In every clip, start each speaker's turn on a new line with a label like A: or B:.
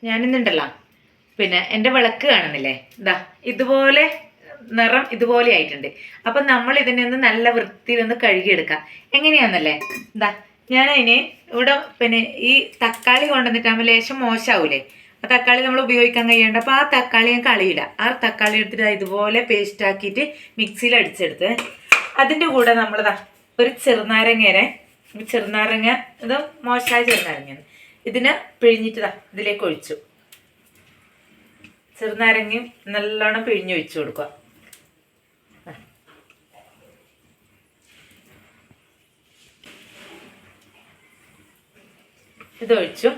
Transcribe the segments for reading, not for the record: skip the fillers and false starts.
A: ഞാനിന്നുണ്ടല്ലോ പിന്നെ എൻ്റെ വിളക്ക് കാണുന്നില്ലേ, ഇതാ ഇതുപോലെ നിറം ഇതുപോലെ ആയിട്ടുണ്ട്. അപ്പം നമ്മൾ ഇതിനെ ഒന്ന് നല്ല വൃത്തിയിലൊന്ന് കഴുകിയെടുക്കാം. എങ്ങനെയാണെന്നല്ലേ, ഇതാ ഞാനതിന് ഇവിടെ പിന്നെ ഈ തക്കാളി കൊണ്ടുവന്നിട്ടാകുമ്പോൾ ലേശം മോശമാവൂലേ, ആ തക്കാളി നമ്മൾ ഉപയോഗിക്കാൻ കഴിയേണ്ട. അപ്പോൾ ആ തക്കാളി ഞാൻ കളയില്ല. ആ തക്കാളി എടുത്തിട്ട് ഇതുപോലെ പേസ്റ്റ് ആക്കിയിട്ട് മിക്സിയിൽ അടിച്ചെടുത്ത് അതിൻ്റെ കൂടെ നമ്മളിതാ ഒരു ചെറുനാരങ്ങ ഇത് മോശമായ ചെറുനാരങ്ങ ഇതിനെ പിഴിഞ്ഞിട്ട് ഇതിലേക്ക് ഒഴിച്ചു. ചെറുനാരങ്ങയും നല്ലോണം പിഴിഞ്ഞൊഴിച്ചു കൊടുക്കുക. ഇതൊഴിച്ചു.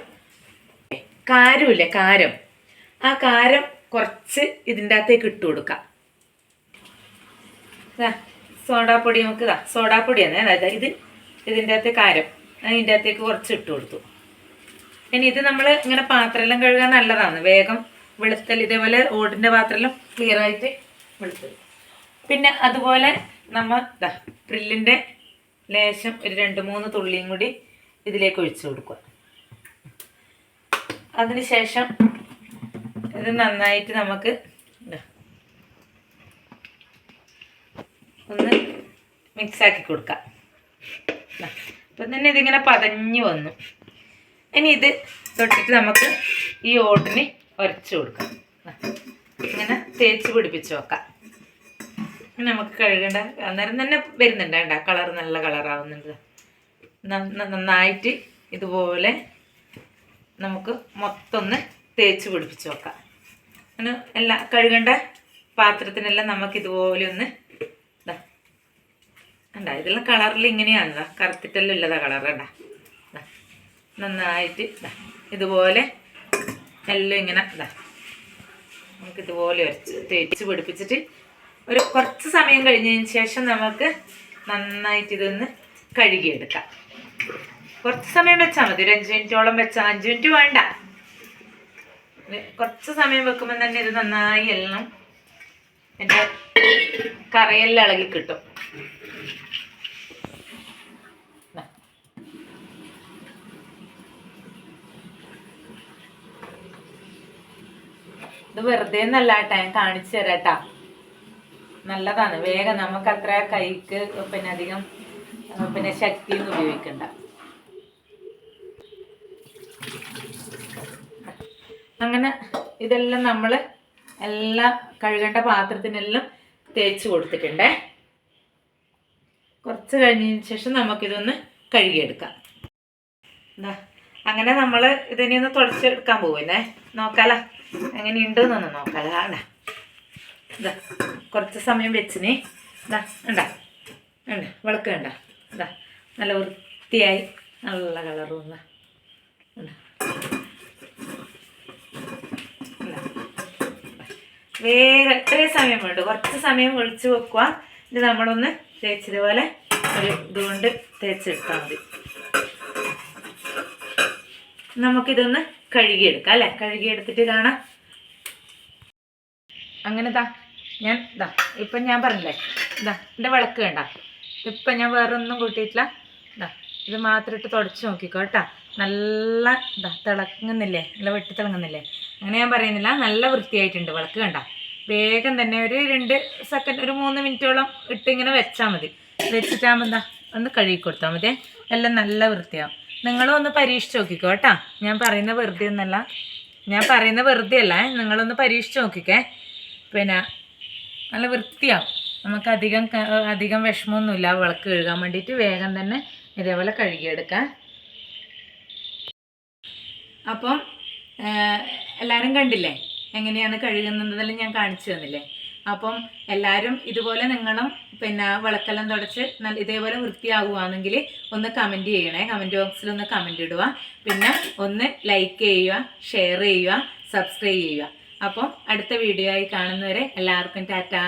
A: കാരമില്ലേ, കാരം, ആ കാരം കുറച്ച് ഇതിൻ്റെ അകത്തേക്ക് ഇട്ട് കൊടുക്കാം. സോഡാപ്പൊടി നമുക്ക് സോഡാപ്പൊടിയാണ്, അതായത് ഇതിൻ്റെ അകത്തെ കാരം അതിൻ്റെ അകത്തേക്ക് കുറച്ച് ഇട്ട് കൊടുത്തു. ഇനി ഇത് നമ്മൾ ഇങ്ങനെ പാത്രമെല്ലാം കഴുകാൻ നല്ലതാണ്, വേഗം വെളുത്തൽ ഇതേപോലെ ഓടിൻ്റെ പാത്രമെല്ലാം ക്ലിയർ ആയിട്ട് വെളുത്തൽ. പിന്നെ അതുപോലെ നമ്മൾ പ്രില്ലിൻ്റെ ലേശം ഒരു 2-3 തുള്ളിയും കൂടി ഇതിലേക്ക് ഒഴിച്ചു കൊടുക്കുക. അതിനുശേഷം ഇത് നന്നായിട്ട് നമുക്ക് ഒന്ന് മിക്സാക്കി കൊടുക്കാം. അപ്പം തന്നെ ഇതിങ്ങനെ പതഞ്ഞു വന്നു. ഇനി ഇത് തൊട്ടിട്ട് നമുക്ക് ഈ ഓടിന് ഉരച്ചു കൊടുക്കാം. ഇങ്ങനെ തേച്ച് പിടിപ്പിച്ച് വെക്കാം. നമുക്ക് കഴുകേണ്ട അന്നേരം തന്നെ വരുന്നുണ്ട്, വേണ്ട കളർ നല്ല കളറാവുന്നുണ്ട്. നന്നായിട്ട് ഇതുപോലെ നമുക്ക് മൊത്തം ഒന്ന് തേച്ച് പിടിപ്പിച്ച് വെക്കാം. അങ്ങനെ എല്ലാം കഴുകേണ്ട പാത്രത്തിനെല്ലാം നമുക്ക് ഇതുപോലെ ഒന്ന് ഉണ്ടാ ഇതെല്ലാം കളറിൽ ഇങ്ങനെയാണല്ലോ, കറുത്തിട്ടെല്ലാം ഉള്ളതാ കളർ ഉണ്ടാ. നന്നായിട്ട് ഇതുപോലെ എല്ലാം ഇങ്ങനെ നമുക്കിതുപോലെ തേച്ച് പിടിപ്പിച്ചിട്ട് ഒരു കുറച്ച് സമയം കഴിഞ്ഞതിന് ശേഷം നമുക്ക് നന്നായിട്ട് ഇതൊന്ന് കഴുകിയെടുക്കാം. കുറച്ച് സമയം വെച്ചാൽ മതി, ഒരു 5 മിനിറ്റോളം വെച്ചാൽ. 5 മിനിറ്റ് വേണ്ട, കുറച്ച് സമയം വെക്കുമ്പോൾ തന്നെ ഇത് നന്നായി എല്ലാം എൻ്റെ കറയെല്ലാം ഇളകി കിട്ടും. ഇത് വെറുതെ എന്നല്ല കേട്ടോ, ഞാൻ കാണിച്ചു തരാട്ടാ. നല്ലതാണ്, വേഗം നമുക്ക് അത്ര കൈക്ക് പിന്നെ അധികം പിന്നെ ശക്തിയൊന്നും ഉപയോഗിക്കണ്ട. അങ്ങനെ ഇതെല്ലാം നമ്മൾ എല്ലാം കഴുകേണ്ട പാത്രത്തിനെല്ലാം തേച്ച് കൊടുത്തിട്ടുണ്ടേ. കുറച്ച് കഴിഞ്ഞതിന് ശേഷം നമുക്കിതൊന്ന് കഴുകിയെടുക്കാം. അങ്ങനെ നമ്മൾ ഇതിനെ ഒന്ന് തുടച്ചെടുക്കാൻ പോകുന്നേ. നോക്കാലോ എങ്ങനെയുണ്ടെന്നൊന്ന് നോക്കാലോ. ഇതാ കുറച്ച് സമയം വെച്ചിന് ഉണ്ടാ വിളക്ക് വേണ്ട, ഇതാ നല്ല വൃത്തിയായി നല്ല കളറും വേഗം എത്രയും സമയം വേണ്ട കുറച്ച് സമയം ഒഴിച്ച് വെക്കുക. ഇത് നമ്മളൊന്ന് തേച്ചതുപോലെ ഒരു ഇതുകൊണ്ട് തേച്ചെടുത്താൽ മതി. നമുക്കിതൊന്ന് കഴുകിയെടുക്കാം അല്ലേ, കഴുകിയെടുത്തിട്ട് കാണാം. അങ്ങനെ ഇപ്പം ഞാൻ പറഞ്ഞില്ലേ, എൻ്റെ വിളക്ക് വേണ്ട. ഇപ്പം ഞാൻ വേറെ ഒന്നും കൂട്ടിയിട്ടില്ല. ഇത് മാത്രം ഇട്ട് തുടച്ച് നോക്കിക്കോ കേട്ടോ. നല്ല തിളങ്ങുന്നില്ലേ, നല്ല വെട്ടി തിളങ്ങുന്നില്ലേ, അങ്ങനെ ഞാൻ പറയുന്നില്ല, നല്ല വൃത്തിയായിട്ടുണ്ട് വിളക്ക്. കണ്ട വേഗം തന്നെ ഒരു 2 സെക്കൻഡ് ഒരു 3 മിനിറ്റോളം ഇട്ട് ഇങ്ങനെ വെച്ചാൽ മതി. വെച്ചിട്ടാകുമ്പോൾ ഒന്ന് കഴുകി കൊടുത്താൽ മതി, എല്ലാം നല്ല വൃത്തിയാവും. നിങ്ങളും ഒന്ന് പരീക്ഷിച്ച് നോക്കിക്കോ കേട്ടോ. ഞാൻ പറയുന്ന വെറുതെ ഒന്നല്ല, അല്ല, നിങ്ങളൊന്ന് പരീക്ഷിച്ച് നോക്കിക്കേ. പിന്നെ നല്ല വൃത്തിയാവും. നമുക്ക് അധികം വിഷമമൊന്നുമില്ല വിളക്ക് കഴുകാൻ വേണ്ടിയിട്ട്. വേഗം തന്നെ ഇതേപോലെ കഴുകിയെടുക്കാം. അപ്പം എല്ലാവരും കണ്ടില്ലേ എങ്ങനെയാണ് കഴുകുന്നതെല്ലാം ഞാൻ കാണിച്ചു തന്നില്ലേ. അപ്പം എല്ലാവരും ഇതുപോലെ നിങ്ങളും പിന്നെ വിളക്കെല്ലാം തുടച്ച് ഇതേപോലെ വൃത്തിയാകുകയാണെങ്കിൽ ഒന്ന് കമൻറ്റ് ചെയ്യണേ. കമൻറ്റ് ബോക്സിൽ ഒന്ന് കമൻറ്റ് ഇടുക. പിന്നെ ഒന്ന് ലൈക്ക് ചെയ്യുക, ഷെയർ ചെയ്യുക, സബ്സ്ക്രൈബ് ചെയ്യുക. അപ്പം അടുത്ത വീഡിയോ ആയി കാണുന്നവരെ എല്ലാവർക്കും ടാറ്റാ.